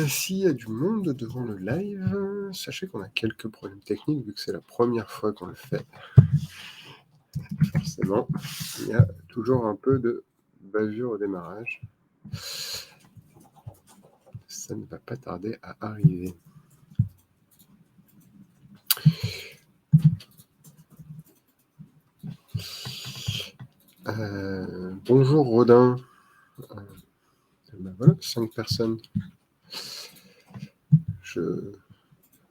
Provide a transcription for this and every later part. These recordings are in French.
S'il y a du monde devant le live, sachez qu'on a quelques problèmes techniques vu que c'est la première fois qu'on le fait. Forcément, il y a toujours un peu de bavure au démarrage. Ça ne va pas tarder à arriver. Bonjour Rodin. Ben voilà, 5 personnes.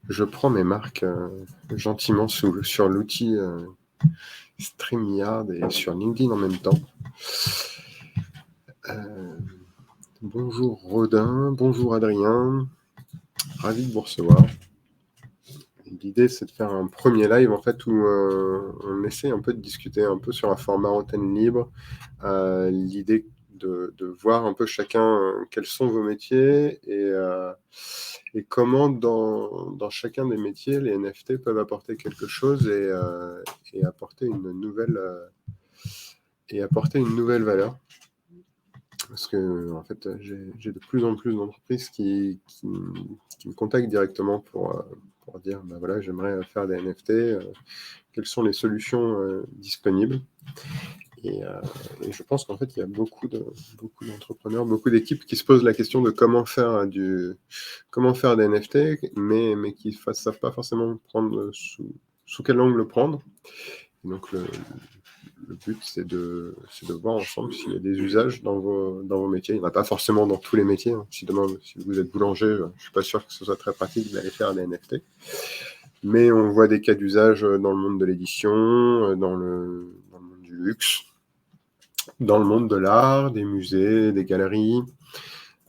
Je prends mes marques gentiment sur l'outil StreamYard et sur LinkedIn en même temps. Bonjour Rodin, bonjour Adrien, ravi de vous recevoir. L'idée, c'est de faire un premier live en fait où on essaie un peu de discuter un peu sur un format antenne libre. L'idée de voir un peu chacun quels sont vos métiers et comment dans chacun des métiers les NFT peuvent apporter quelque chose et apporter une nouvelle valeur. Parce que en fait, j'ai de plus en plus d'entreprises qui me contactent directement pour dire bah voilà, j'aimerais faire des NFT, quelles sont les solutions disponibles. Et je pense qu'en fait, il y a beaucoup d'entrepreneurs, beaucoup d'équipes qui se posent la question de comment faire des NFT, mais qui ne savent pas forcément prendre sous quel angle le prendre. Et donc, le but, c'est de voir ensemble s'il y a des usages dans vos métiers. Il n'y en a pas forcément dans tous les métiers. Si demain, si vous êtes boulanger, je ne suis pas sûr que ce soit très pratique d'aller faire des NFT. Mais on voit des cas d'usage dans le monde de l'édition, dans le monde du luxe, dans le monde de l'art, des musées, des galeries,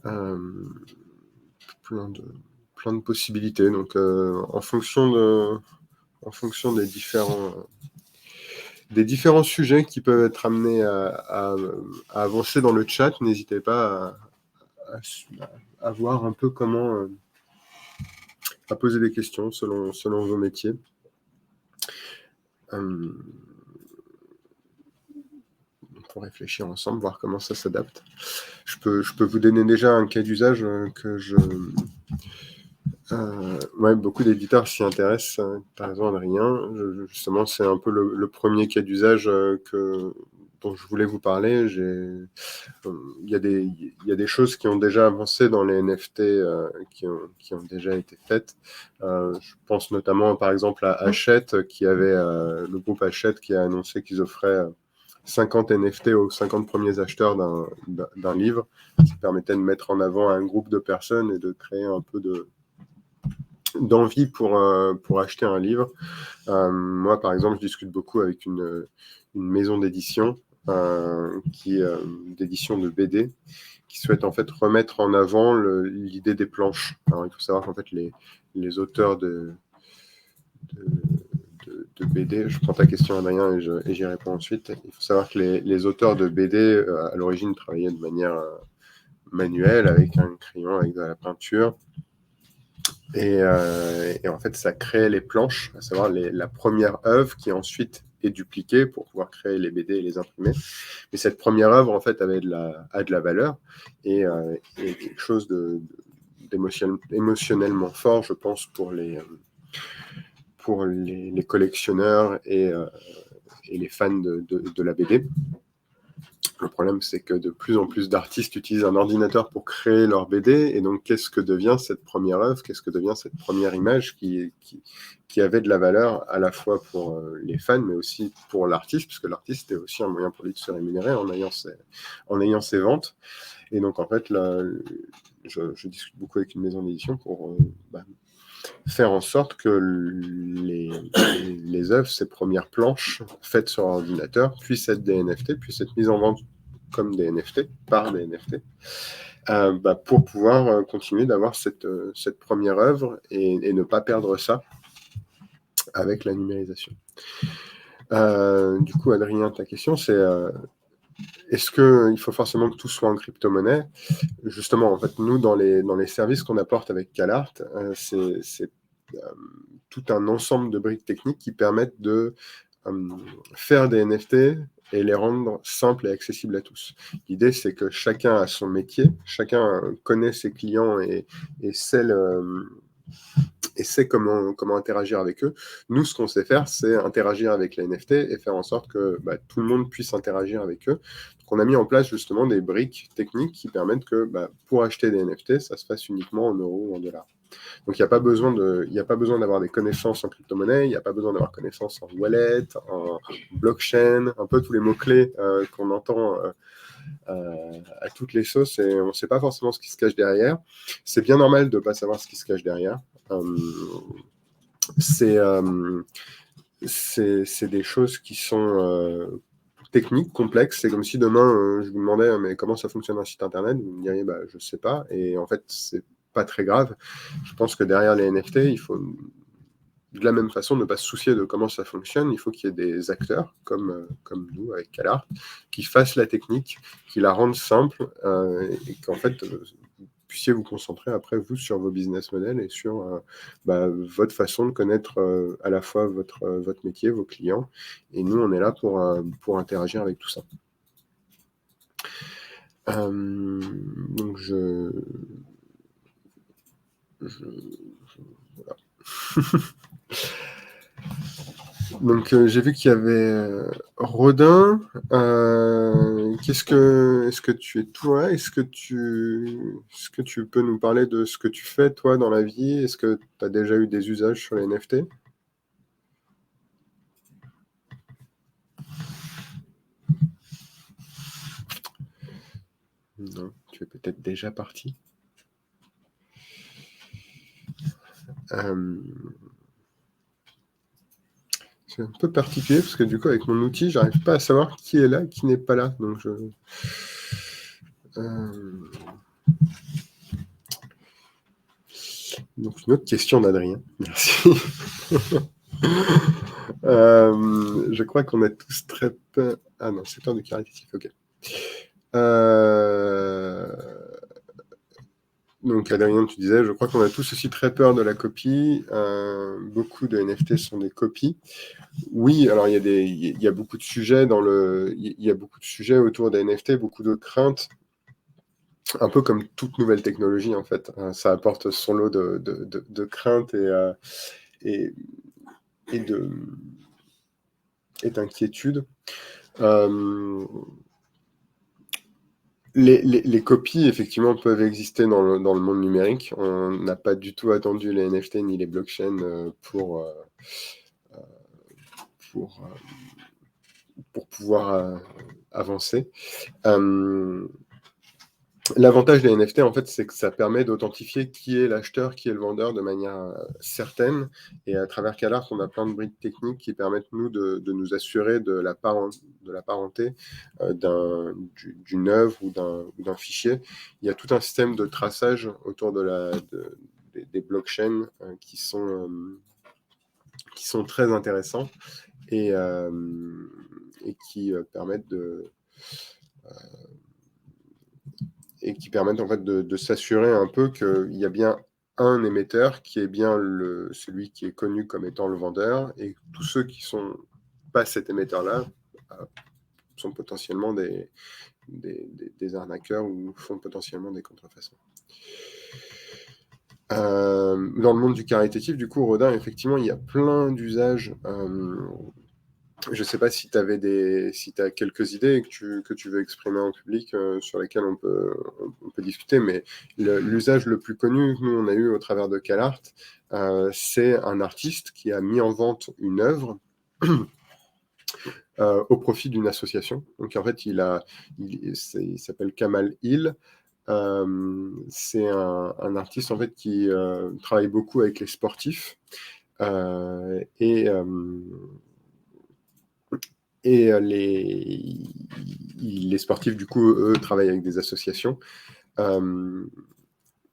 plein de possibilités. Donc, en fonction des différents sujets qui peuvent être amenés à avancer dans le chat, n'hésitez pas à voir un peu comment à poser des questions selon vos métiers. Pour réfléchir ensemble, voir comment ça s'adapte. Je peux vous donner déjà un cas d'usage que beaucoup d'éditeurs s'y intéressent. T'as raison, Adrien. Justement, c'est un peu le premier cas d'usage dont je voulais vous parler. Il y a des choses qui ont déjà avancé dans les NFT qui ont déjà été faites. Je pense notamment, par exemple, à Hachette, le groupe Hachette qui a annoncé qu'ils offraient 50 NFT aux 50 premiers acheteurs d'un livre. Ça permettait de mettre en avant un groupe de personnes et de créer un peu d'envie pour acheter un livre. Moi, par exemple, je discute beaucoup avec une maison d'édition d'édition de BD qui souhaite en fait remettre en avant l'idée des planches. Alors, il faut savoir qu'en fait, les auteurs de BD, je prends ta question, Adrien, et j'y réponds ensuite. Il faut savoir que les auteurs de BD, à l'origine, travaillaient de manière manuelle, avec un crayon, avec de la peinture. Et en fait, ça crée les planches, à savoir la première œuvre qui ensuite est dupliquée pour pouvoir créer les BD et les imprimer. Mais cette première œuvre, en fait, a de la valeur et quelque chose d'émotionnellement fort, je pense, pour les collectionneurs et les fans de la BD. Le problème, c'est que de plus en plus d'artistes utilisent un ordinateur pour créer leur BD. Et donc, qu'est-ce que devient cette première œuvre? Qu'est-ce que devient cette première image qui avait de la valeur à la fois pour les fans, mais aussi pour l'artiste, puisque l'artiste est aussi un moyen pour lui de se rémunérer en ayant ses ventes. Et donc, en fait, là, je discute beaucoup avec une maison d'édition pour faire en sorte que les œuvres, ces premières planches faites sur ordinateur, puissent être des NFT, puissent être mises en vente comme des NFT, par des NFT, pour pouvoir continuer d'avoir cette première œuvre et ne pas perdre ça avec la numérisation. Du coup, Adrien, ta question, c'est est-ce qu'il faut forcément que tout soit en crypto-monnaie? Justement, en fait, nous, dans les services qu'on apporte avec CalArt, c'est tout un ensemble de briques techniques qui permettent de faire des NFT et les rendre simples et accessibles à tous. L'idée, c'est que chacun a son métier, chacun connaît ses clients et sait comment interagir avec eux. Nous, ce qu'on sait faire, c'est interagir avec les NFT et faire en sorte que tout le monde puisse interagir avec eux. Donc, on a mis en place justement des briques techniques qui permettent que pour acheter des NFT, ça se fasse uniquement en euros ou en dollars. Donc, il n'y a pas besoin d'avoir des connaissances en crypto-monnaie, il n'y a pas besoin d'avoir connaissances en wallet, en blockchain, un peu tous les mots-clés qu'on entend à toutes les sauces et on ne sait pas forcément ce qui se cache derrière. C'est bien normal de ne pas savoir ce qui se cache derrière. C'est des choses qui sont techniques, complexes. C'est comme si demain, je vous demandais mais comment ça fonctionne un site internet, vous me diriez je ne sais pas. Et en fait, c'est pas très grave. Je pense que derrière les NFT, il faut de la même façon ne pas se soucier de comment ça fonctionne. Il faut qu'il y ait des acteurs comme nous avec CalArt qui fassent la technique, qui la rendent simple et qu'en fait vous puissiez vous concentrer après vous sur vos business models et sur votre façon de connaître à la fois votre métier, vos clients. Et nous, on est là pour interagir avec tout ça. Donc voilà. Donc j'ai vu qu'il y avait Rodin. Est-ce que tu es toi? Est-ce que tu peux nous parler de ce que tu fais toi dans la vie? Est-ce que tu as déjà eu des usages sur les NFT? Non, tu es peut-être déjà parti. C'est un peu particulier parce que du coup, avec mon outil, j'arrive pas à savoir qui est là et qui n'est pas là. Donc, donc une autre question d'Adrien. Merci. Je crois qu'on a tous très peur. Ah non, c'est peur du caritatif, ok. Donc Adrien, tu disais, je crois qu'on a tous aussi très peur de la copie. Beaucoup de NFT sont des copies. Oui, alors il y a beaucoup de sujets il y a beaucoup de sujets autour des NFT, beaucoup de craintes. Un peu comme toute nouvelle technologie, en fait. Ça apporte son lot de craintes et d'inquiétudes. Les copies, effectivement, peuvent exister dans le monde numérique. On n'a pas du tout attendu les NFT ni les blockchains pour pouvoir avancer. L'avantage des NFT, en fait, c'est que ça permet d'authentifier qui est l'acheteur, qui est le vendeur de manière certaine. Et à travers CalArt, on a plein de briques techniques qui permettent nous de nous assurer de la parenté d'une œuvre ou d'un fichier. Il y a tout un système de traçage autour des blockchains qui sont très intéressants et qui permettent en fait de s'assurer un peu qu'il y a bien un émetteur qui est bien celui qui est connu comme étant le vendeur, et tous ceux qui sont pas cet émetteur-là sont potentiellement des arnaqueurs ou font potentiellement des contrefaçons. Dans le monde du caritatif, du coup, Rodin, effectivement, il y a plein d'usages. Je ne sais pas si tu as quelques idées que tu veux exprimer en public sur lesquelles on peut discuter, mais l'usage le plus connu que nous on a eu au travers de CalArt, c'est un artiste qui a mis en vente une œuvre au profit d'une association. Donc en fait, il s'appelle Kamal Hill. C'est un artiste en fait qui travaille beaucoup avec les sportifs et les sportifs, du coup, eux, travaillent avec des associations.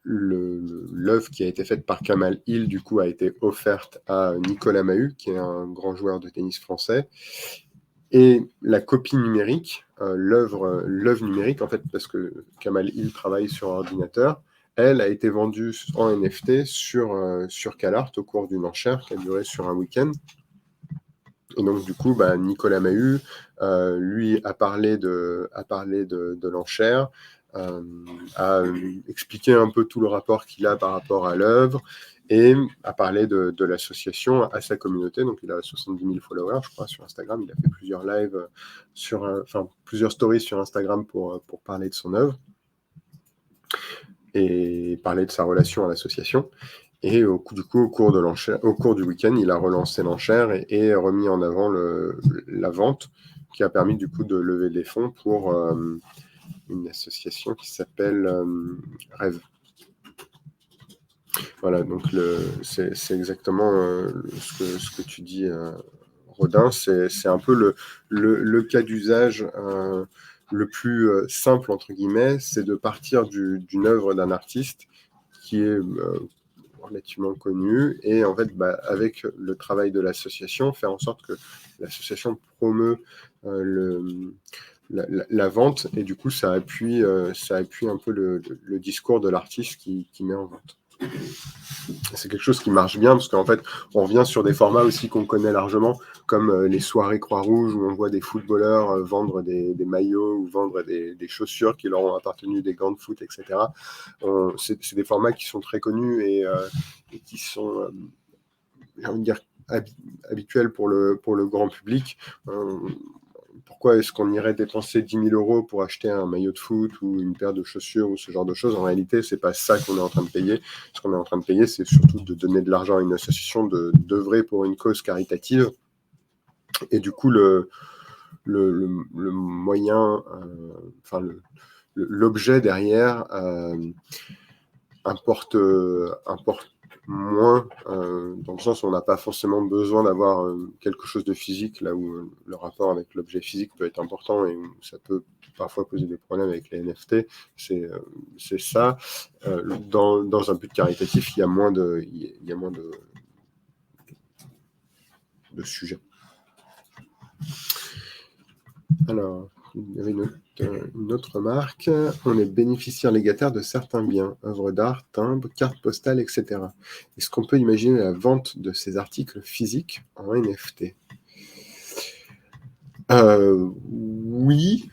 L'œuvre qui a été faite par Kamal Hill, du coup, a été offerte à Nicolas Mahut, qui est un grand joueur de tennis français. Et la copie numérique, l'œuvre numérique, en fait, parce que Kamal Hill travaille sur ordinateur, elle a été vendue en NFT sur CalArt au cours d'une enchère qui a duré sur un week-end. Et donc, du coup, Nicolas Mahut, lui, a parlé de l'enchère, a expliqué un peu tout le rapport qu'il a par rapport à l'œuvre et a parlé de l'association à sa communauté. Donc, il a 70 000 followers, je crois, sur Instagram. Il a fait plusieurs lives, plusieurs stories sur Instagram pour parler de son œuvre et parler de sa relation à l'association. Et au cours du week-end, il a relancé l'enchère et remis en avant la vente, qui a permis du coup de lever des fonds pour une association qui s'appelle Rêve. Voilà, donc c'est exactement ce que tu dis, Rodin. C'est un peu le cas d'usage le plus simple, entre guillemets, c'est de partir d'une œuvre d'un artiste qui est relativement connu et en fait avec le travail de l'association faire en sorte que l'association promeut la vente et du coup ça appuie un peu le discours de l'artiste qui met en vente. C'est quelque chose qui marche bien parce qu'en fait on revient sur des formats aussi qu'on connaît largement comme les soirées Croix-Rouge où on voit des footballeurs vendre des maillots ou vendre des chaussures qui leur ont appartenu, des gants de foot, etc. C'est des formats qui sont très connus et qui sont, j'ai envie de dire, habituels pour le grand public. Pourquoi est-ce qu'on irait dépenser 10 000 euros pour acheter un maillot de foot ou une paire de chaussures ou ce genre de choses? En réalité, c'est pas ça qu'on est en train de payer. Ce qu'on est en train de payer, c'est surtout de donner de l'argent à une association, d'œuvrer pour une cause caritative. Et du coup, le moyen, l'objet derrière importe moins, dans le sens où on n'a pas forcément besoin d'avoir quelque chose de physique, là où le rapport avec l'objet physique peut être important et où ça peut parfois poser des problèmes avec les NFT. C'est ça. Dans un but caritatif, il y a moins de sujets. Alors, il y avait une autre remarque. On est bénéficiaire légataire de certains biens, œuvres d'art, timbres, cartes postales, etc. Est-ce qu'on peut imaginer la vente de ces articles physiques en NFT? Oui.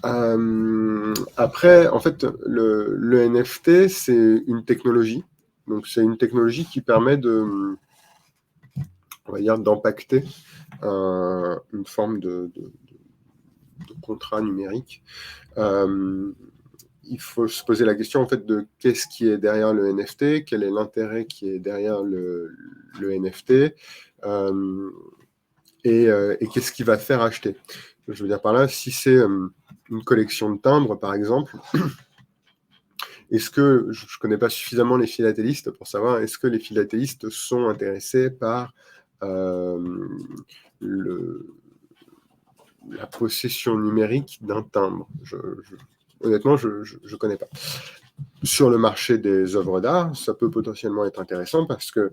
Après, en fait, le NFT, c'est une technologie. Donc, c'est une technologie qui permet on va dire, d'impacter une forme de contrat numérique. Il faut se poser la question en fait de qu'est-ce qui est derrière le NFT, quel est l'intérêt qui est derrière le NFT, et qu'est-ce qui va faire acheter. Je veux dire par là, si c'est une collection de timbres, par exemple, est-ce que, je ne connais pas suffisamment les philatélistes pour savoir, est-ce que les philatélistes sont intéressés par la possession numérique d'un timbre? Honnêtement, je ne connais pas. Sur le marché des œuvres d'art, ça peut potentiellement être intéressant parce que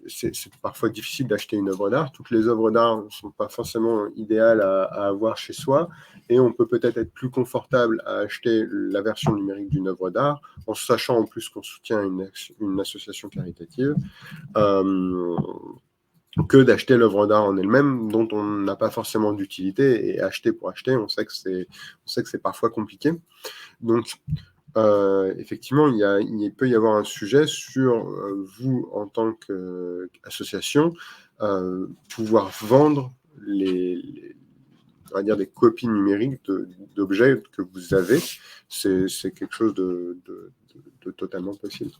c'est parfois difficile d'acheter une œuvre d'art. Toutes les œuvres d'art ne sont pas forcément idéales à avoir chez soi et on peut peut-être être plus confortable à acheter la version numérique d'une œuvre d'art en sachant en plus qu'on soutient une association caritative. Que d'acheter l'œuvre d'art en elle-même, dont on n'a pas forcément d'utilité, et acheter pour acheter, on sait que c'est parfois compliqué. Donc, effectivement, il peut y avoir un sujet sur vous, en tant qu'association, pouvoir vendre on va dire des copies numériques d'objets que vous avez. C'est quelque chose de totalement possible.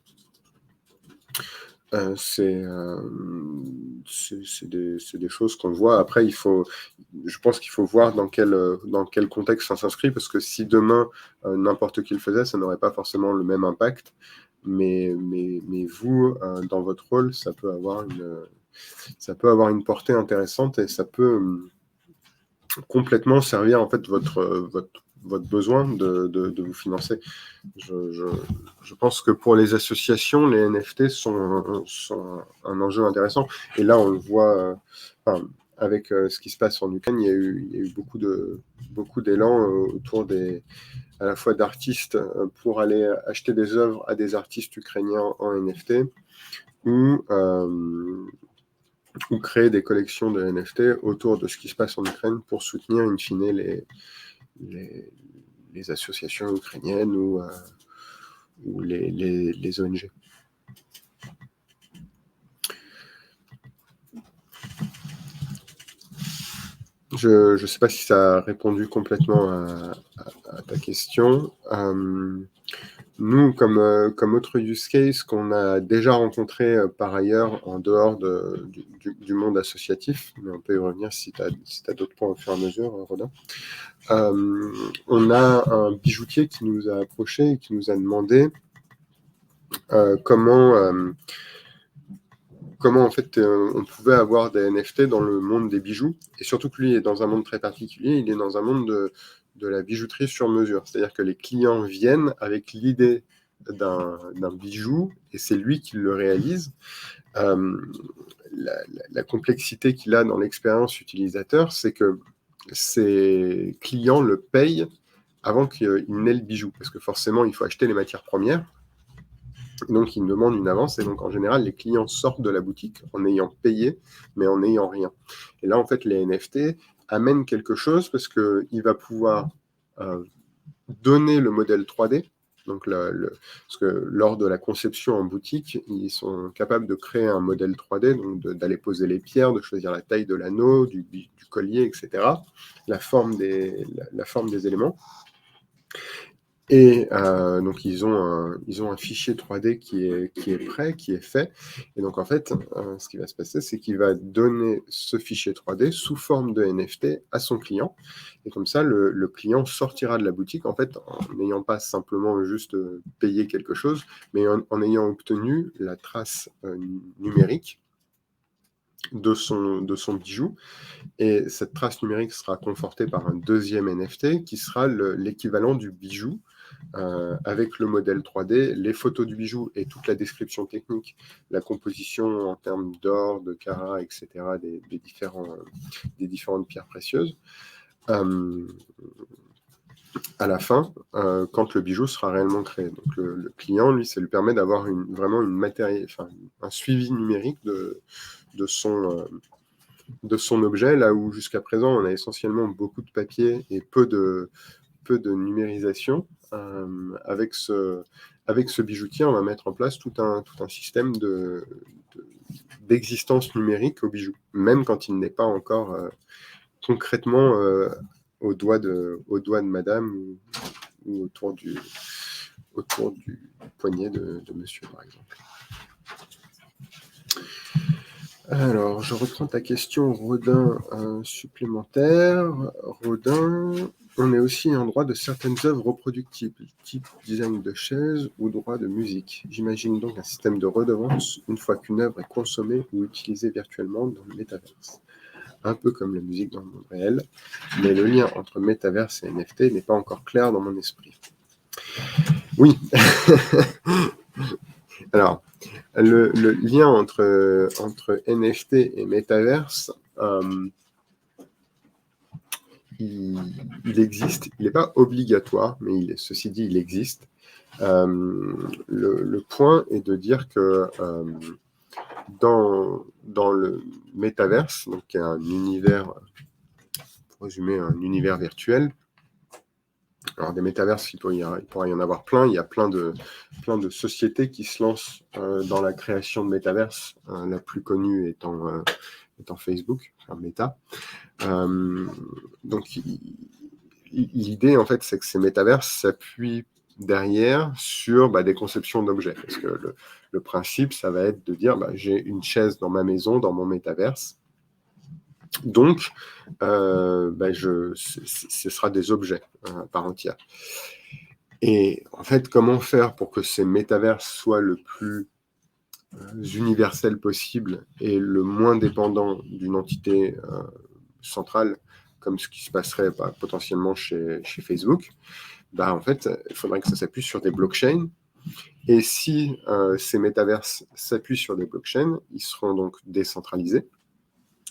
C'est des choses qu'on voit. Après, je pense qu'il faut voir dans quel contexte ça s'inscrit, parce que si demain, n'importe qui le faisait, ça n'aurait pas forcément le même impact. Mais vous, dans votre rôle, ça peut avoir une portée intéressante et ça peut complètement servir en fait votre besoin de vous financer. Je pense que pour les associations, les NFT sont un enjeu intéressant. Et là, on le voit avec ce qui se passe en Ukraine, il y a eu beaucoup d'élan autour à la fois d'artistes pour aller acheter des œuvres à des artistes ukrainiens en NFT ou ou créer des collections de NFT autour de ce qui se passe en Ukraine pour soutenir, in fine, les associations ukrainiennes ou les ONG. Je ne sais pas si ça a répondu complètement à ta question. Nous, comme autre use case qu'on a déjà rencontré par ailleurs en dehors du monde associatif, mais on peut y revenir si tu as d'autres points au fur et à mesure, Rodin. On a un bijoutier qui nous a approché et qui nous a demandé comment en fait on pouvait avoir des NFT dans le monde des bijoux, et surtout que lui est dans un monde très particulier, il est dans un monde de la bijouterie sur mesure, c'est-à-dire que les clients viennent avec l'idée d'un bijou et c'est lui qui le réalise. La complexité qu'il a dans l'expérience utilisateur, c'est que ses clients le payent avant qu'il n'ait le bijou, parce que forcément il faut acheter les matières premières. Donc, ils demandent une avance et donc en général, les clients sortent de la boutique en ayant payé, mais en n'ayant rien. Et là, en fait, les NFT amènent quelque chose parce qu'il va pouvoir donner le modèle 3D. Donc, parce que lors de la conception en boutique, ils sont capables de créer un modèle 3D, donc d'aller poser les pierres, de choisir la taille de l'anneau, du collier, etc., la forme des éléments. Et donc, ils ont un fichier 3D qui est prêt, qui est fait. Et donc, en fait, ce qui va se passer, c'est qu'il va donner ce fichier 3D sous forme de NFT à son client. Et comme ça, le client sortira de la boutique, en fait, en n'ayant pas simplement juste payé quelque chose, mais en ayant obtenu la trace numérique de son bijou. Et cette trace numérique sera confortée par un deuxième NFT qui sera l'équivalent du bijou, avec le modèle 3D, les photos du bijou et toute la description technique, la composition en termes d'or, de carats, etc., des différentes pierres précieuses. À la fin, quand le bijou sera réellement créé. Donc le client, lui, ça lui permet d'avoir vraiment un suivi numérique de son objet, là où jusqu'à présent, on a essentiellement beaucoup de papier et peu de numérisation. Avec ce bijoutier, on va mettre en place tout un système d'existence numérique au bijou, même quand il n'est pas encore concrètement au doigt de madame ou autour du poignet de monsieur, par exemple. Alors, je reprends ta question, Rodin, supplémentaire. Rodin, on est aussi en droit de certaines œuvres reproductibles, type design de chaises ou droit de musique. J'imagine donc un système de redevance une fois qu'une œuvre est consommée ou utilisée virtuellement dans le métaverse. Un peu comme la musique dans le monde réel, mais le lien entre métaverse et NFT n'est pas encore clair dans mon esprit. Oui. Alors, le lien entre NFT et métaverse, il existe. Il n'est pas obligatoire, mais ceci dit, il existe. Le point est de dire que dans le métaverse, donc qui est un univers, pour résumer, un univers virtuel. Alors des métaverses, il pourra y en avoir plein. Il y a plein de sociétés qui se lancent dans la création de métaverses. La plus connue étant Facebook, enfin Meta. Donc l'idée, en fait, c'est que ces métaverses s'appuient derrière sur des conceptions d'objets. Parce que le principe, ça va être de dire, j'ai une chaise dans ma maison, dans mon métaverse. Donc, ce sera des objets à part entière. Et en fait, comment faire pour que ces métaverses soient le plus universel possible et le moins dépendant d'une entité centrale, comme ce qui se passerait potentiellement chez Facebook, en fait, il faudrait que ça s'appuie sur des blockchains. Et si ces métaverses s'appuient sur des blockchains, ils seront donc décentralisés.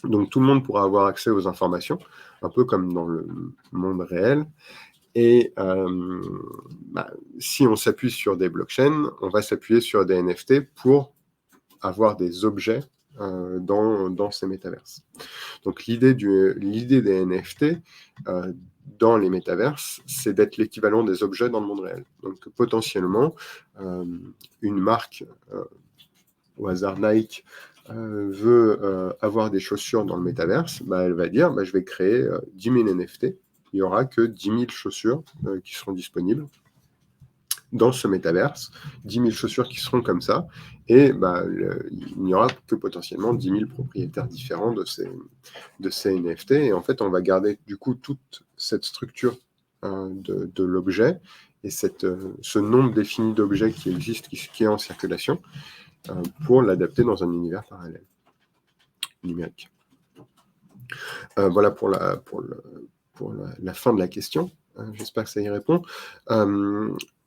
Donc tout le monde pourra avoir accès aux informations, un peu comme dans le monde réel. Et si on s'appuie sur des blockchains, on va s'appuyer sur des NFT pour avoir des objets dans ces métaverses. Donc l'idée des NFT dans les métaverses, c'est d'être l'équivalent des objets dans le monde réel. Donc potentiellement, une marque, au hasard Nike, veut avoir des chaussures dans le métaverse, elle va dire je vais créer 10 000 NFT. Il n'y aura que 10 000 chaussures qui seront disponibles dans ce métaverse, 10 000 chaussures qui seront comme ça, et il n'y aura que potentiellement 10 000 propriétaires différents de ces NFT, et en fait on va garder du coup toute cette structure de l'objet, et ce nombre défini d'objets qui existe, qui est en circulation, pour l'adapter dans un univers parallèle, numérique. Voilà pour la fin de la question. J'espère que ça y répond.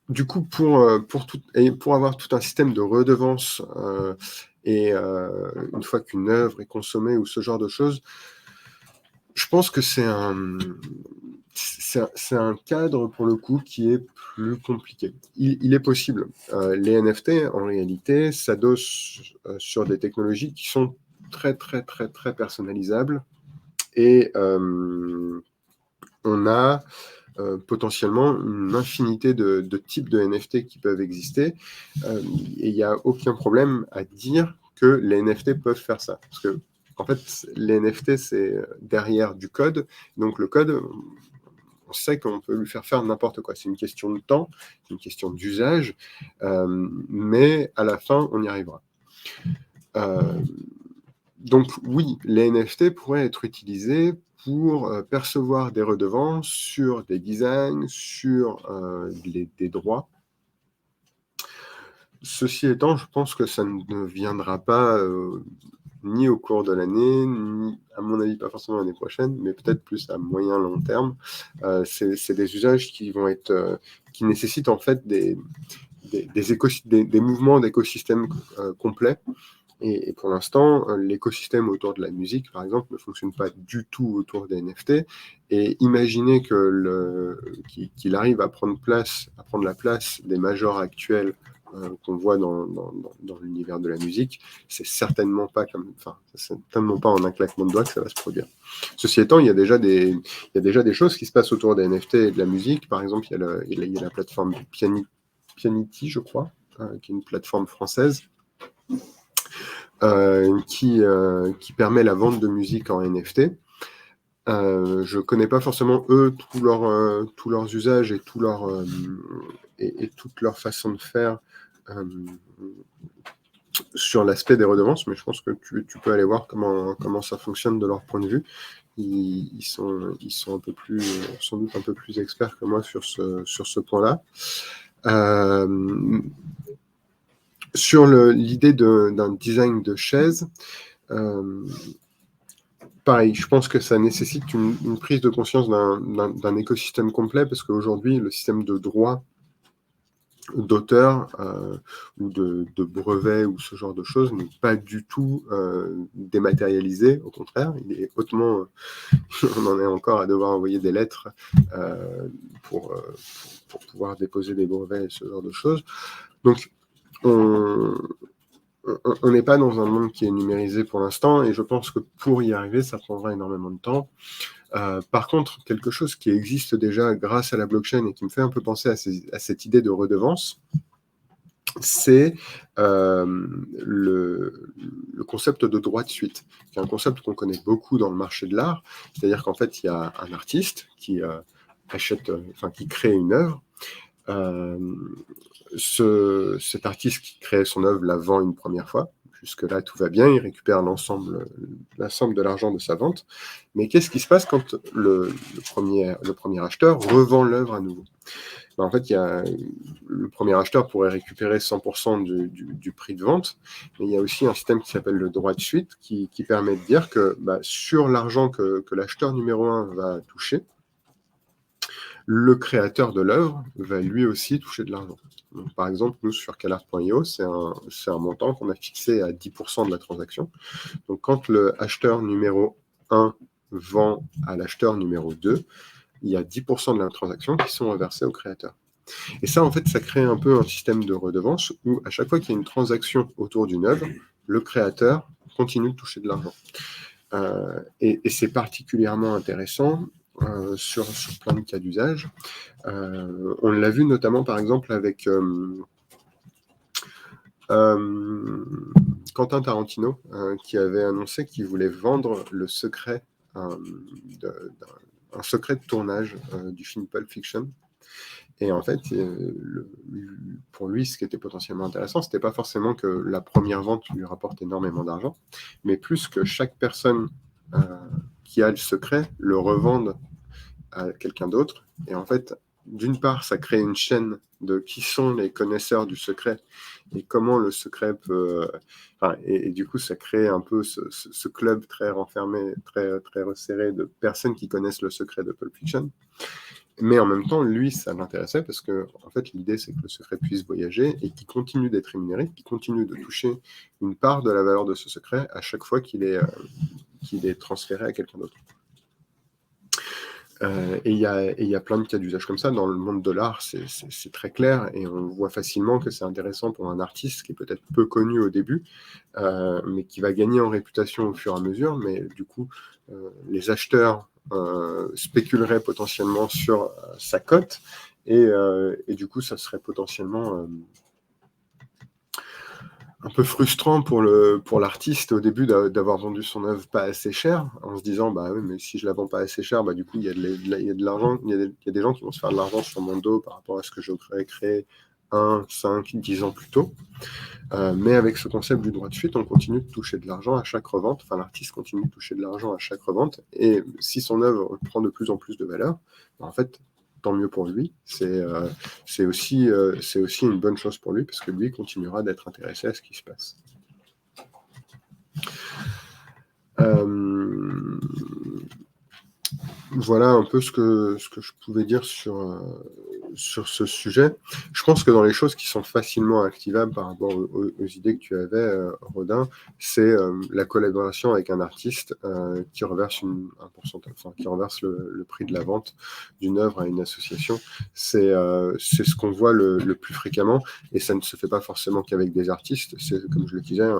Du coup, pour avoir tout un système de redevance, et une fois qu'une œuvre est consommée ou ce genre de choses, je pense que c'est un cadre, pour le coup, qui est plus compliqué. Il est possible. Les NFT, en réalité, s'adossent sur des technologies qui sont très, très, très, très personnalisables. Et on a potentiellement une infinité de types de NFT qui peuvent exister. Et il n'y a aucun problème à dire que les NFT peuvent faire ça. Parce que, en fait, les NFT, c'est derrière du code. Donc, le code, on sait qu'on peut lui faire n'importe quoi. C'est une question de temps, c'est une question d'usage, mais à la fin, on y arrivera. Donc oui, les NFT pourraient être utilisés pour percevoir des redevances sur des designs, sur des droits. Ceci étant, je pense que ça ne viendra pas ni au cours de l'année, ni, à mon avis, pas forcément l'année prochaine, mais peut-être plus à moyen long terme. C'est des usages qui nécessitent en fait des mouvements d'écosystèmes complets. Et pour l'instant, l'écosystème autour de la musique, par exemple, ne fonctionne pas du tout autour des NFT. Et imaginer qu'il arrive à prendre la place des majors actuels qu'on voit dans l'univers de la musique, c'est certainement pas en un claquement de doigts que ça va se produire. Ceci étant, il y a déjà des choses qui se passent autour des NFT et de la musique. Par exemple, il y a la plateforme Pianity, je crois, qui est une plateforme française, qui permet la vente de musique en NFT. Je connais pas forcément tous leurs usages et toute leur façon de faire sur l'aspect des redevances, mais je pense que tu peux aller voir comment ça fonctionne de leur point de vue. Ils sont sans doute un peu plus experts que moi sur ce point-là. Sur l'idée d'un design de chaise, pareil, je pense que ça nécessite une prise de conscience d'un écosystème complet, parce qu'aujourd'hui, le système de droit d'auteur ou de brevet ou ce genre de choses n'est pas du tout dématérialisé. Au contraire, il est hautement... on en est encore à devoir envoyer des lettres pour pouvoir déposer des brevets et ce genre de choses. Donc, on n'est pas dans un monde qui est numérisé pour l'instant, et je pense que pour y arriver, ça prendra énormément de temps. Par contre, quelque chose qui existe déjà grâce à la blockchain et qui me fait un peu penser à cette idée de redevance, c'est le concept de droit de suite, qui est un concept qu'on connaît beaucoup dans le marché de l'art. C'est-à-dire qu'en fait, il y a un artiste qui crée une œuvre. Cet artiste qui crée son œuvre la vend une première fois. Jusque-là, tout va bien, il récupère l'ensemble de l'argent de sa vente. Mais qu'est-ce qui se passe quand le premier acheteur revend l'œuvre à nouveau ? En fait, le premier acheteur pourrait récupérer 100% du prix de vente, mais il y a aussi un système qui s'appelle le droit de suite, qui permet de dire que sur l'argent que l'acheteur numéro 1 va toucher, le créateur de l'œuvre va lui aussi toucher de l'argent. Donc, par exemple, nous, sur CalArt.io, c'est un montant qu'on a fixé à 10% de la transaction. Donc, quand le acheteur numéro 1 vend à l'acheteur numéro 2, il y a 10% de la transaction qui sont reversés au créateur. Et ça, en fait, ça crée un peu un système de redevance où, à chaque fois qu'il y a une transaction autour d'une œuvre, le créateur continue de toucher de l'argent. Et c'est particulièrement intéressant sur plein de cas d'usage. On l'a vu notamment, par exemple, avec Quentin Tarantino, qui avait annoncé qu'il voulait vendre le secret, un secret de tournage du film Pulp Fiction. Et en fait, pour lui, ce qui était potentiellement intéressant, c'était pas forcément que la première vente lui rapporte énormément d'argent, mais plus que chaque personne qui a le secret le revende à quelqu'un d'autre. Et en fait, d'une part, ça crée une chaîne de qui sont les connaisseurs du secret et comment le secret peut... et du coup, ça crée un peu ce club très renfermé, très, très resserré de personnes qui connaissent le secret de Pulp Fiction. Mais en même temps, lui, ça l'intéressait parce que, en fait, l'idée, c'est que le secret puisse voyager et qu'il continue d'être rémunéré, qu'il continue de toucher une part de la valeur de ce secret à chaque fois qu'il est transféré à quelqu'un d'autre. Et il y a plein de cas d'usage comme ça. Dans le monde de l'art, c'est très clair et on voit facilement que c'est intéressant pour un artiste qui est peut-être peu connu au début, mais qui va gagner en réputation au fur et à mesure. Mais du coup, les acheteurs spéculeraient potentiellement sur sa cote et du coup, ça serait potentiellement un peu frustrant pour l'artiste au début d'avoir vendu son œuvre pas assez cher, en se disant bah oui, mais si je la vends pas assez cher, bah du coup il y a de l'argent, il y a des gens qui vont se faire de l'argent sur mon dos par rapport à ce que j'aurais créé 1, 5, 10 ans plus tôt. Mais avec ce concept du droit de suite, on continue de toucher de l'argent à chaque revente, enfin l'artiste continue de toucher de l'argent à chaque revente, et si son œuvre prend de plus en plus de valeur, bah, en fait, tant mieux pour lui, c'est aussi une bonne chose pour lui, parce que lui continuera d'être intéressé à ce qui se passe. Voilà un peu ce que je pouvais dire sur ce sujet. Je pense que dans les choses qui sont facilement activables par rapport aux idées que tu avais, Rodin, c'est la collaboration avec un artiste qui reverse un pourcentage, enfin, qui reverse le prix de la vente d'une œuvre à une association. C'est ce qu'on voit le plus fréquemment, et ça ne se fait pas forcément qu'avec des artistes. C'est, comme je le disais,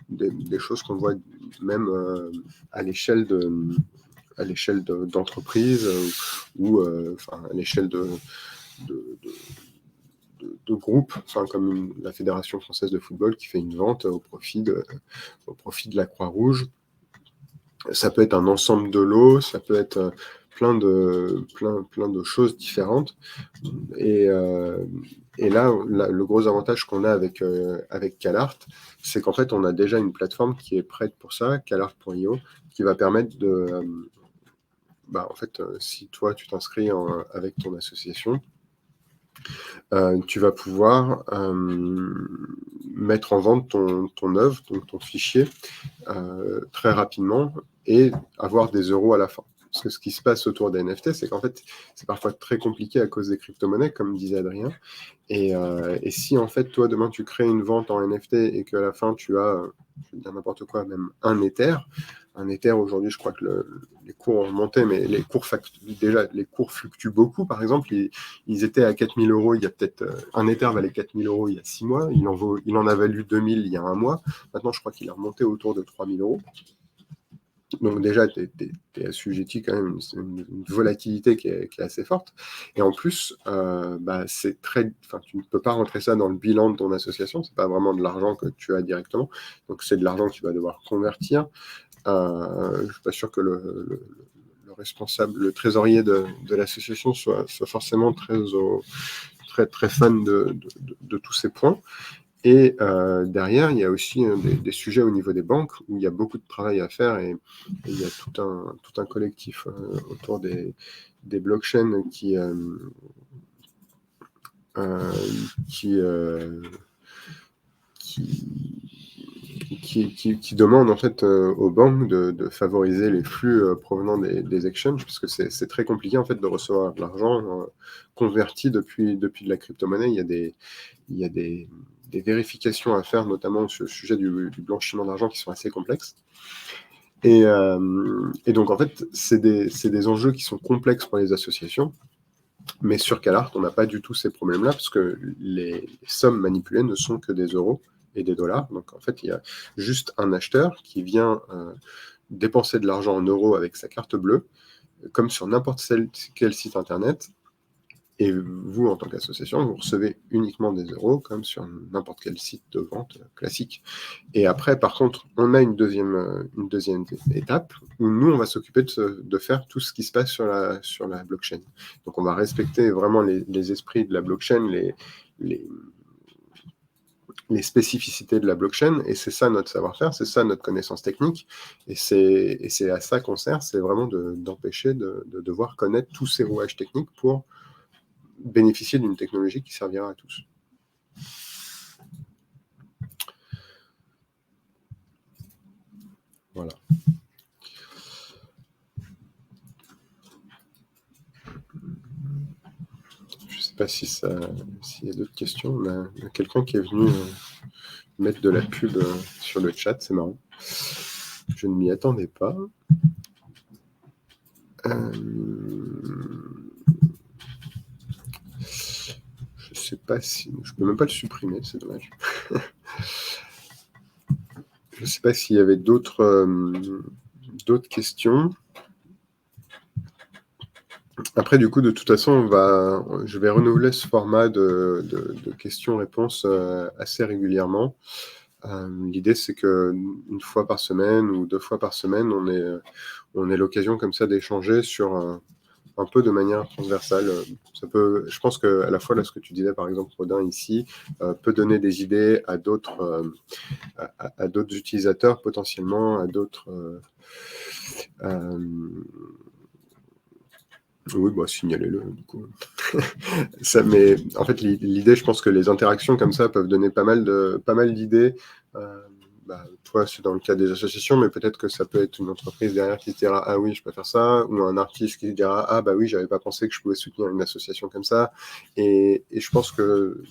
des choses qu'on voit même à l'échelle d'entreprise ou à l'échelle de groupes, comme la Fédération française de football qui fait une vente au profit de la Croix-Rouge. Ça peut être un ensemble de lots, ça peut être plein de choses différentes. Et là, le gros avantage qu'on a avec CalArt, c'est qu'en fait, on a déjà une plateforme qui est prête pour ça, calart.io, qui va permettre de... en fait, si toi, tu t'inscris avec ton association, tu vas pouvoir mettre en vente ton œuvre, donc ton fichier, très rapidement et avoir des euros à la fin. Parce que ce qui se passe autour des NFT, c'est qu'en fait, c'est parfois très compliqué à cause des crypto-monnaies, comme disait Adrien. Et si en fait, toi, demain, tu crées une vente en NFT et qu'à la fin, tu as, je vais dire n'importe quoi, même un Ether aujourd'hui, je crois que les cours ont monté, mais les cours fluctuent beaucoup. Par exemple, ils étaient à 4 000 euros il y a peut-être... un Ether valait 4 000 euros il y a 6 mois, il en a valu 2 000 il y a un mois. Maintenant, je crois qu'il est remonté autour de 3 000 euros. Donc déjà, tu es assujetti quand même à une volatilité qui est assez forte. Et en plus, tu ne peux pas rentrer ça dans le bilan de ton association. C'est pas vraiment de l'argent que tu as directement. Donc c'est de l'argent que tu vas devoir convertir. Je ne suis pas sûr que le responsable, le trésorier de l'association soit forcément très fan de tous ces points. Et derrière, il y a aussi des sujets au niveau des banques où il y a beaucoup de travail à faire et il y a tout un collectif autour des blockchains qui demandent en fait aux banques de favoriser les flux provenant des exchanges, parce que c'est très compliqué en fait de recevoir de l'argent converti depuis de la crypto-monnaie. Il y a des vérifications à faire, notamment sur le sujet du blanchiment d'argent, qui sont assez complexes. Et donc, en fait, c'est des enjeux qui sont complexes pour les associations. Mais sur CalArt, on n'a pas du tout ces problèmes-là, parce que les sommes manipulées ne sont que des euros et des dollars. Donc en fait, il y a juste un acheteur qui vient dépenser de l'argent en euros avec sa carte bleue, comme sur n'importe quel site internet. Et vous, en tant qu'association, vous recevez uniquement des euros, comme sur n'importe quel site de vente classique. Et après, par contre, on a une deuxième étape où nous, on va s'occuper de faire tout ce qui se passe sur la blockchain. Donc, on va respecter vraiment les esprits de la blockchain, les spécificités de la blockchain, et c'est ça notre savoir-faire, c'est ça notre connaissance technique, et c'est à ça qu'on sert, c'est vraiment d'empêcher de devoir connaître tous ces rouages techniques pour bénéficier d'une technologie qui servira à tous. Voilà. Je ne sais pas s'il y a d'autres questions. On a quelqu'un qui est venu mettre de la pub sur le chat, c'est marrant. Je ne m'y attendais pas. Je ne sais pas si... Je ne peux même pas le supprimer, c'est dommage. Je ne sais pas s'il y avait d'autres questions. Après, du coup, de toute façon, je vais renouveler ce format de questions-réponses assez régulièrement. L'idée, c'est qu'une fois par semaine ou 2 fois par semaine, on ait l'occasion comme ça d'échanger sur un peu de manière transversale. Je pense qu'à la fois, là, ce que tu disais, par exemple, Rodin, ici, peut donner des idées à d'autres utilisateurs, potentiellement, à d'autres... oui, bah, signalez-le, du coup. Mais en fait, l'idée, je pense que les interactions comme ça peuvent donner pas mal d'idées. Toi, c'est dans le cas des associations, mais peut-être que ça peut être une entreprise derrière qui se dira « Ah oui, je peux faire ça », ou un artiste qui se dira « Ah bah oui, j'avais pas pensé que je pouvais soutenir une association comme ça ». Et je pense que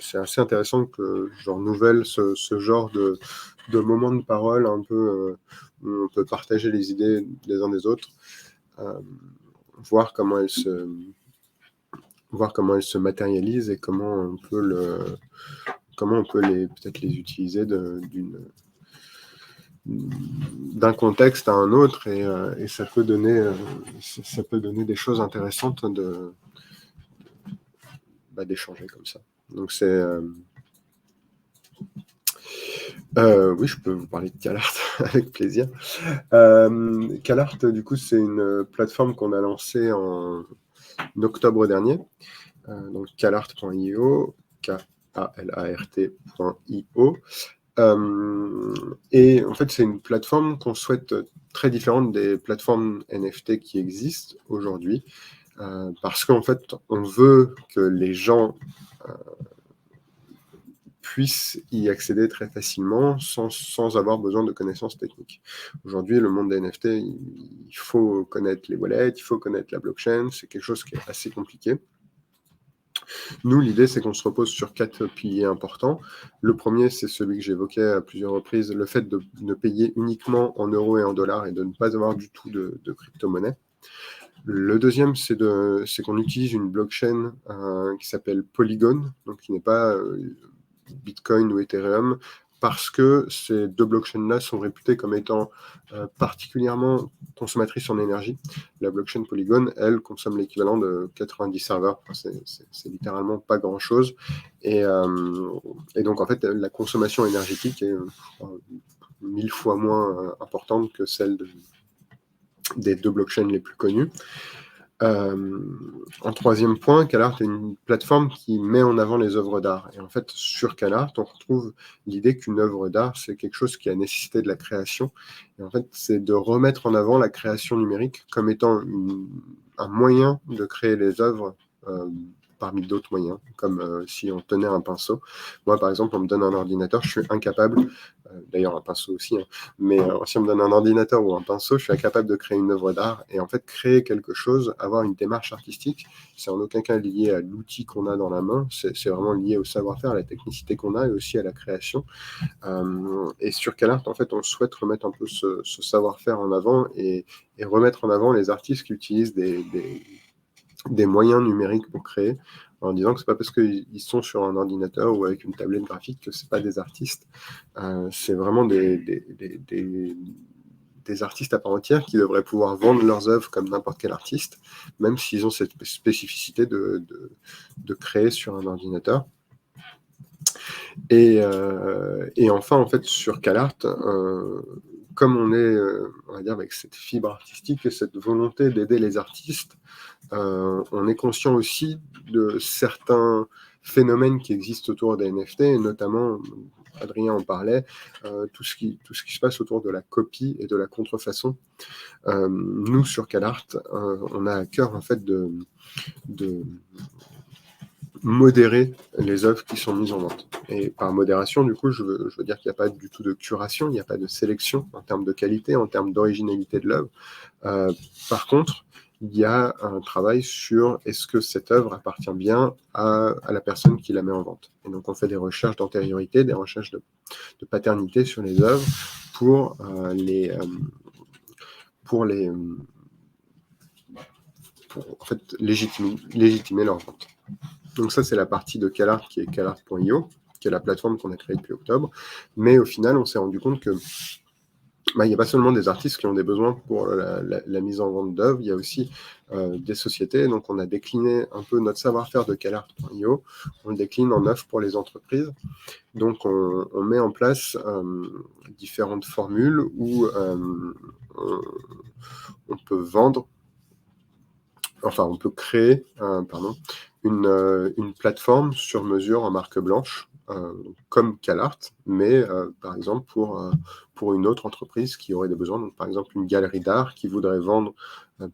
c'est assez intéressant que je renouvelle ce genre de moments de parole un peu où on peut partager les idées des uns des autres. Voir comment elles se matérialisent et comment on peut peut-être les utiliser d'un contexte à un autre, et ça peut donner des choses intéressantes d'échanger comme ça. Donc c'est oui, je peux vous parler de CalArt avec plaisir. CalArt, du coup, c'est une plateforme qu'on a lancée en octobre dernier. Donc calart.io, Kalart.io. Et en fait, c'est une plateforme qu'on souhaite très différente des plateformes NFT qui existent aujourd'hui, parce qu'en fait, on veut que les gens puissent y accéder très facilement sans avoir besoin de connaissances techniques. Aujourd'hui, le monde des NFT, il faut connaître les wallets, il faut connaître la blockchain, c'est quelque chose qui est assez compliqué. Nous, l'idée, c'est qu'on se repose sur 4 piliers importants. Le premier, c'est celui que j'évoquais à plusieurs reprises, le fait de ne payer uniquement en euros et en dollars et de ne pas avoir du tout de crypto-monnaie. Le deuxième, c'est qu'on utilise une blockchain qui s'appelle Polygon, donc qui n'est pas Bitcoin ou Ethereum, parce que ces deux blockchains-là sont réputées comme étant particulièrement consommatrices en énergie. La blockchain Polygon, elle, consomme l'équivalent de 90 serveurs. Enfin, c'est littéralement pas grand-chose. Et donc, en fait, la consommation énergétique est 1000 fois moins importante que celle des deux blockchains les plus connues. En troisième point, CalArt est une plateforme qui met en avant les œuvres d'art. Et en fait, sur CalArt, on retrouve l'idée qu'une œuvre d'art, c'est quelque chose qui a nécessité de la création. Et en fait, c'est de remettre en avant la création numérique comme étant un moyen de créer les œuvres parmi d'autres moyens, comme si on tenait un pinceau. Moi, par exemple, on me donne un ordinateur, je suis incapable, d'ailleurs un pinceau aussi, hein, mais si on me donne un ordinateur ou un pinceau, je suis incapable de créer une œuvre d'art. Et en fait, créer quelque chose, avoir une démarche artistique, c'est en aucun cas lié à l'outil qu'on a dans la main, c'est vraiment lié au savoir-faire, à la technicité qu'on a et aussi à la création. Et sur CalArt, en fait, on souhaite remettre un peu ce savoir-faire en avant et remettre en avant les artistes qui utilisent des des moyens numériques pour créer, en disant que c'est pas parce qu'ils sont sur un ordinateur ou avec une tablette graphique que c'est pas des artistes. C'est vraiment des artistes à part entière qui devraient pouvoir vendre leurs œuvres comme n'importe quel artiste, même s'ils ont cette spécificité de créer sur un ordinateur. Et enfin, en fait, sur CalArt, comme on est, on va dire, avec cette fibre artistique et cette volonté d'aider les artistes, on est conscient aussi de certains phénomènes qui existent autour des NFT, et notamment, Adrien en parlait, tout ce qui se passe autour de la copie et de la contrefaçon. Nous, sur CalArt, on a à cœur, en fait, de modérer les œuvres qui sont mises en vente. Et par modération, du coup, je veux dire qu'il n'y a pas du tout de curation, il n'y a pas de sélection en termes de qualité, en termes d'originalité de l'œuvre. Par contre, il y a un travail sur est-ce que cette œuvre appartient bien à la personne qui la met en vente. Et donc, on fait des recherches d'antériorité, des recherches de paternité sur les œuvres pour en fait, légitimer leur vente. Donc ça, c'est la partie de CalArt qui est calart.io, qui est la plateforme qu'on a créée depuis octobre. Mais au final, on s'est rendu compte que il n'y a pas seulement des artistes qui ont des besoins pour la mise en vente d'œuvres, il y a aussi des sociétés. Donc on a décliné un peu notre savoir-faire de calart.io, on le décline en offre pour les entreprises. Donc on met en place différentes formules où on peut vendre, enfin on peut créer, une plateforme sur mesure en marque blanche, comme CalArt, mais par exemple pour une autre entreprise qui aurait des besoins, donc par exemple une galerie d'art qui voudrait vendre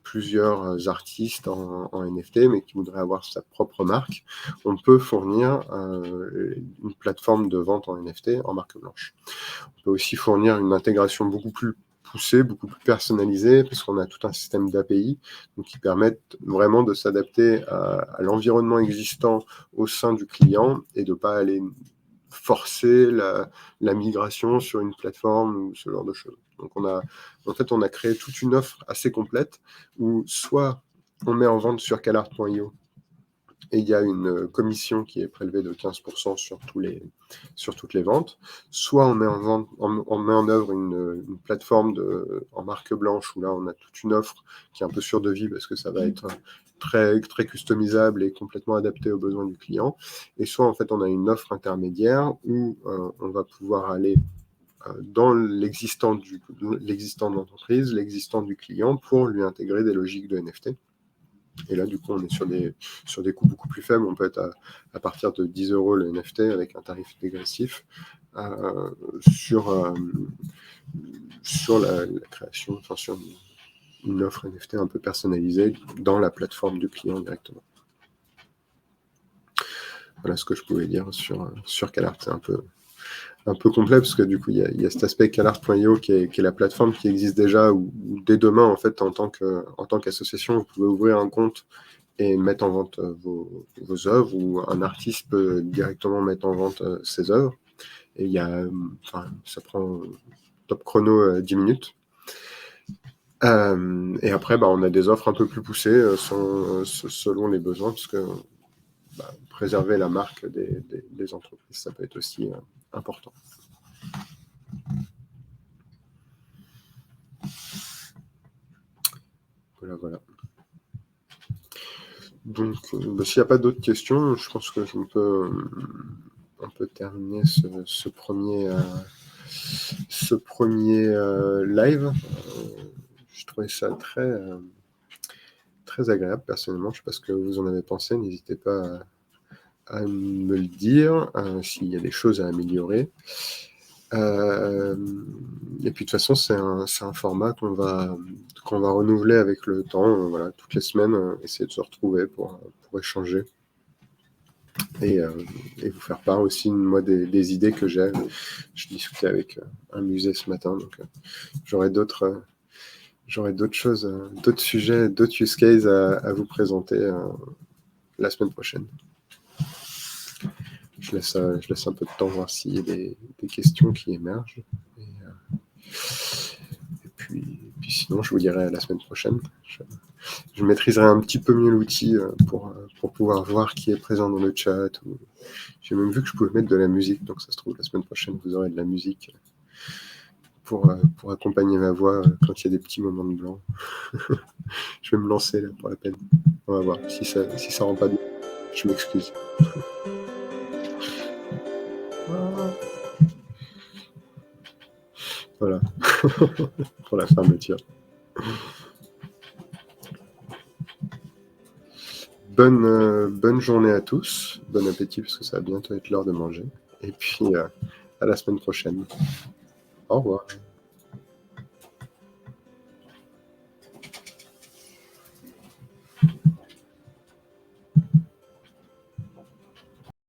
plusieurs artistes en NFT, mais qui voudrait avoir sa propre marque, on peut fournir une plateforme de vente en NFT en marque blanche. On peut aussi fournir une intégration beaucoup plus poussée, beaucoup plus personnalisée, parce qu'on a tout un système d'API qui permettent vraiment de s'adapter à l'environnement existant au sein du client et de ne pas aller forcer la migration sur une plateforme ou ce genre de choses. Donc on a créé toute une offre assez complète où soit on met en vente sur calart.io et il y a une commission qui est prélevée de 15% sur toutes les ventes, soit on met en œuvre une plateforme en marque blanche où là on a toute une offre qui est un peu sûre de vie parce que ça va être très, très customisable et complètement adapté aux besoins du client, et soit en fait on a une offre intermédiaire où on va pouvoir aller dans l'existant de l'entreprise, l'existant du client pour lui intégrer des logiques de NFT. Et là, du coup, on est sur des coûts beaucoup plus faibles. On peut être à partir de 10 € le NFT avec un tarif dégressif sur la création, enfin sur une offre NFT un peu personnalisée dans la plateforme du client directement. Voilà ce que je pouvais dire sur CalArt. C'est un peu complet parce que du coup, il y a cet aspect calart.io qui est la plateforme qui existe déjà où dès demain, en fait, en tant qu'association, vous pouvez ouvrir un compte et mettre en vente vos œuvres, ou un artiste peut directement mettre en vente ses œuvres. Et ça prend top chrono 10 minutes. Et après, on a des offres un peu plus poussées selon les besoins, parce que préserver la marque des entreprises, ça peut être aussi important. Voilà. Donc, s'il n'y a pas d'autres questions, je pense que on peut terminer ce premier live. Je trouvais ça très agréable personnellement. Je ne sais pas ce que vous en avez pensé. N'hésitez pas à me le dire s'il y a des choses à améliorer. Et puis de toute façon, c'est un format qu'on va renouveler avec le temps. Voilà, toutes les semaines, essayer de se retrouver pour échanger et vous faire part aussi moi des idées que j'ai. Je discutais avec un musée ce matin, donc j'aurai d'autres choses, d'autres sujets, d'autres use cases à vous présenter la semaine prochaine. Je laisse un peu de temps voir s'il y a des questions qui émergent. Et puis sinon, je vous dirai à la semaine prochaine. je maîtriserai un petit peu mieux l'outil pour pouvoir voir qui est présent dans le chat. J'ai même vu que je pouvais mettre de la musique, donc ça se trouve, la semaine prochaine, vous aurez de la musique pour accompagner ma voix quand il y a des petits moments de blanc. Je vais me lancer là pour la peine. On va voir. Si ça rend pas bien, je m'excuse. Voilà. Pour la fermeture. Bonne journée à tous. Bon appétit parce que ça va bientôt être l'heure de manger. Et puis à la semaine prochaine. Au revoir.